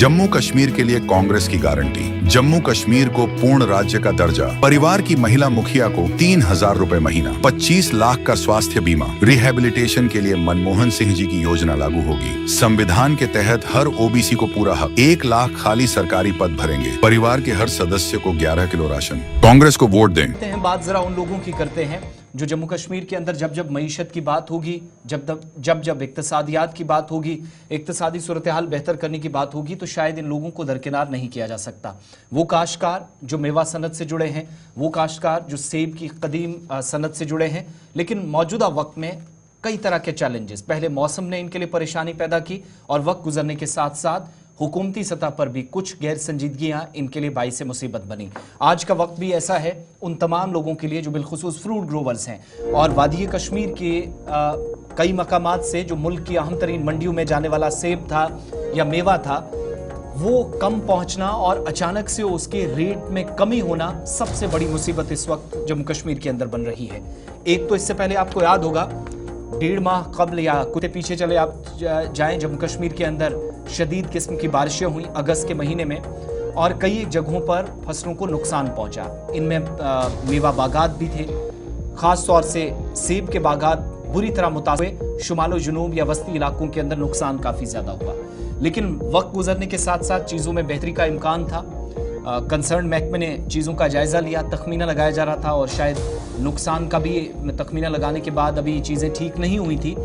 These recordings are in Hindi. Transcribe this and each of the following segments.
जम्मू कश्मीर के लिए कांग्रेस की गारंटी, जम्मू कश्मीर को पूर्ण राज्य का दर्जा, परिवार की महिला मुखिया को 3,000 रुपए महीना, 25 लाख का स्वास्थ्य बीमा, रिहेबिलिटेशन के लिए मनमोहन सिंह जी की योजना लागू होगी। संविधान के तहत हर ओबीसी को पूरा हक, 1 लाख खाली सरकारी पद भरेंगे, परिवार के हर सदस्य को 11 किलो राशन। कांग्रेस को वोट दें। बात जरा उन लोगों की करते हैं जो जम्मू कश्मीर के अंदर जब जब मईशत की बात होगी, जब इक्तिसादियात की बात होगी, इक्तिसादी सूरत हाल बेहतर करने की बात होगी, तो शायद इन लोगों को दरकिनार नहीं किया जा सकता। वो काश्तकार जो मेवा सनत से जुड़े हैं, वो काश्तकार जो सेब की कदीम सनत से जुड़े हैं, लेकिन मौजूदा वक्त में कई तरह के चैलेंजेस, पहले मौसम ने इनके लिए परेशानी पैदा की और वक्त गुजरने के साथ साथ हुकूमती सतह पर भी कुछ गैर संजीदगियां इनके लिए बाइस मुसीबत बनी। आज का वक्त भी ऐसा है उन तमाम लोगों के लिए जो बिलखुसूस फ्रूट ग्रोवर्स हैं और वादी कश्मीर के कई मकामात से जो मुल्क की अहम तरीन मंडियों में जाने वाला सेब था या मेवा था, वो कम पहुंचना और अचानक से उसके रेट में कमी होना सबसे बड़ी मुसीबत इस वक्त जम्मू कश्मीर के अंदर बन रही है। एक तो इससे पहले आपको याद होगा 1.5 माह कबल या कुछ पीछे चले आप जाएं, जम्मू कश्मीर के अंदर शदीद किस्म की बारिशें हुई अगस्त के महीने में और कई जगहों पर फसलों को नुकसान पहुंचा। इनमें मेवा बागात भी थे, खास तौर से सेब के बागात बुरी तरह मुतासिर हुए। शुमालो जुनूब या वस्ती इलाकों के अंदर नुकसान काफ़ी ज़्यादा हुआ, लेकिन वक्त गुजरने के साथ साथ चीज़ों में बेहतरी का इम्कान था। कंसर्न महकमे ने चीज़ों का जायज़ा लिया, तखमीना लगाया जा रहा था और शायद नुकसान का भी तखमीना लगाने के बाद अभी चीज़ें ठीक नहीं हुई थी।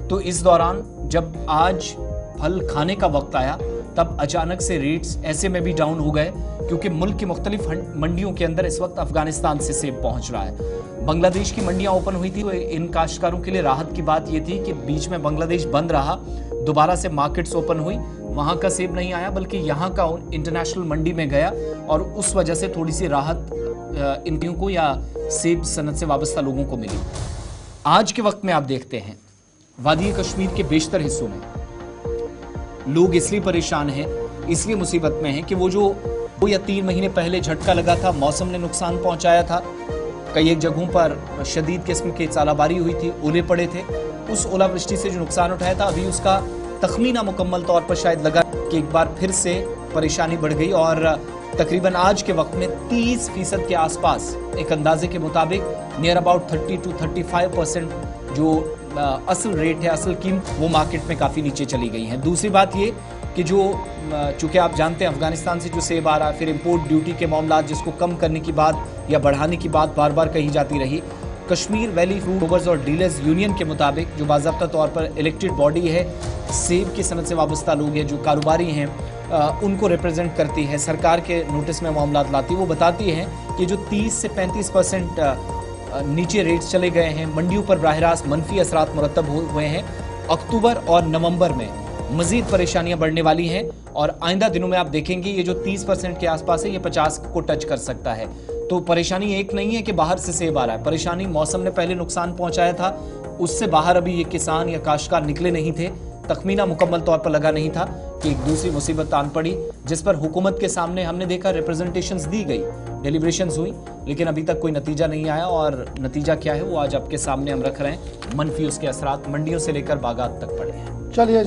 तो इस दौरान जब आज फल खाने का वक्त आया तब अचानक से रेट्स ऐसे में भी डाउन हो गए, क्योंकि मुल्क की मुख्तलिफ मंडियों के अंदर इस वक्त अफगानिस्तान से सेब पहुंच रहा है। बांग्लादेश की मंडियां ओपन हुई थी, तो इन काश्तकारों के लिए राहत की बात यह थी कि बीच में बांग्लादेश बंद रहा, दोबारा से मार्केट्स ओपन हुई, वहां का सेब नहीं आया बल्कि यहाँ का इंटरनेशनल मंडी में गया और उस वजह से थोड़ी सी राहत इन को या सेब सनत से वाबस्ता लोगों को मिली। आज के वक्त में आप देखते हैं वादी कश्मीर के बेशतर हिस्सों में लोग इसलिए परेशान हैं, इसलिए मुसीबत में हैं कि वो जो 2 या 3 महीने पहले झटका लगा था, मौसम ने नुकसान पहुंचाया था, कई एक जगहों पर शदीद किस्म की चालाबारी हुई थी, ओले पड़े थे, उस ओलावृष्टि से जो नुकसान उठाया था अभी उसका तखमीना मुकम्मल तौर पर शायद लगा कि एक बार फिर से परेशानी बढ़ गई और तकरीबन आज के वक्त में 30% के आसपास एक अंदाजे के मुताबिक नियर अबाउट 30 to 35% जो असल रेट है, असल कीमत, वो मार्केट में काफ़ी नीचे चली गई है। दूसरी बात ये कि जो चूँकि आप जानते हैं अफगानिस्तान से जो सेब आ रहा है, फिर इम्पोर्ट ड्यूटी के मामला जिसको कम करने की बात या बढ़ाने की बात बार बार कही जाती रही। कश्मीर वैली फ्रूट ग्रोवर्स और डीलर्स यूनियन के मुताबिक जो बाज़ाब्ता तौर पर इलेक्टेड बॉडी है, सेब की सनत से वाबस्ता लोग हैं, जो कारोबारी हैं, उनको रिप्रेजेंट करती है, सरकार के नोटिस में मामला लाती है, वो बताती है कि जो 30 से 35% नीचे रेट्स चले गए हैं, मंडियों पर बराह रास्त मनफी असरात मुरतब हुए हैं। अक्टूबर और नवंबर में मज़ीद परेशानियां बढ़ने वाली हैं और आइंदा दिनों में आप देखेंगे ये जो 30% के आसपास है ये 50 को टच कर सकता है। तो परेशानी एक नहीं है कि बाहर से सेब आ रहा है, परेशानी मौसम ने पहले नुकसान पहुंचाया था, उससे बाहर अभी ये किसान या काश्तकार निकले नहीं थे, तखमीना मुकम्मल तौर पर लगा नहीं था कि एक दूसरी मुसीबत आन पड़ी, जिस पर हुकूमत के सामने हमने देखा रिप्रेजेंटेशंस दी गई, डेलिब्रेशंस हुई, लेकिन अभी तक कोई नतीजा नहीं आया और नतीजा क्या है वो आज आपके सामने हम रख रहे हैं। मनफी उसके असरात मंडियों से लेकर बागात तक पड़े हैं। चलिए।